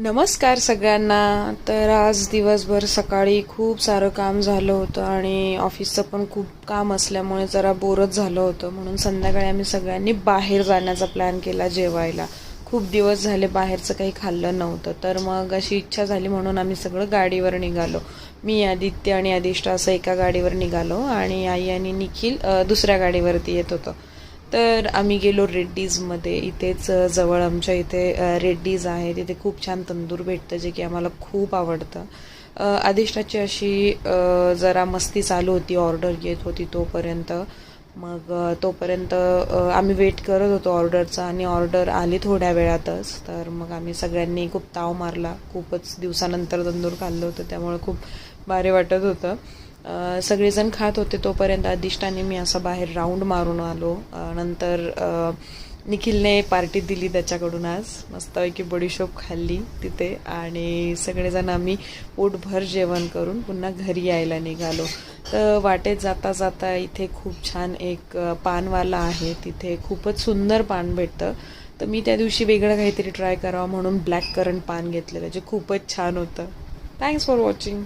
नमस्कार सगळ्यांना. तर आज दिवसभर सकाळी खूप सारं काम झालं होतं आणि ऑफिसचं पण खूप काम असल्यामुळे जरा बोरच झालं होतं, म्हणून संध्याकाळी आम्ही सगळ्यांनी बाहेर जाण्याचा प्लॅन केला जेवायला. खूप दिवस झाले बाहेरचं काही खाल्लं नव्हतं, तर मग अशी इच्छा झाली म्हणून आम्ही सगळं गाडीवर निघालो. मी, आदित्य आणि अधिष्ठा असं एका गाडीवर निघालो आणि आई आणि निखिल दुसऱ्या गाडीवरती येत होतं. तर आम्ही गेलो रेड्डीजमध्ये. इथेच जवळ आमच्या इथे रेड्डीज आहे, तिथे खूप छान तंदूर भेटतं जे की आम्हाला खूप आवडतं. अधिष्ठाची अशी जरा मस्ती चालू होती, ऑर्डर येत होती तोपर्यंत. मग तोपर्यंत आम्ही वेट करत होतो ऑर्डरचा आणि ऑर्डर आली थोड्या वेळातच. तर मग आम्ही सगळ्यांनी खूप ताव मारला. खूपच दिवसानंतर तंदूर खाल्लं होतं त्यामुळे खूप भारी वाटत होतं. सगळेजण खात होते तोपर्यंत अधिष्ठाने मी असं बाहेर राऊंड मारून आलो. नंतर निखिलने पार्टी दिली त्याच्याकडून. आज मस्तपैकी बडीशोप खाल्ली तिथे आणि सगळेजण आम्ही पोटभर जेवण करून पुन्हा घरी यायला निघालो. तर वाटेत जाता जाता इथे खूप छान एक पानवाला आहे, तिथे खूपच सुंदर पान भेटतं. तर मी त्या दिवशी वेगळं काहीतरी ट्राय करावं म्हणून ब्लॅक करंट पान घेतलेलं जे खूपच छान होतं. Thanks for watching.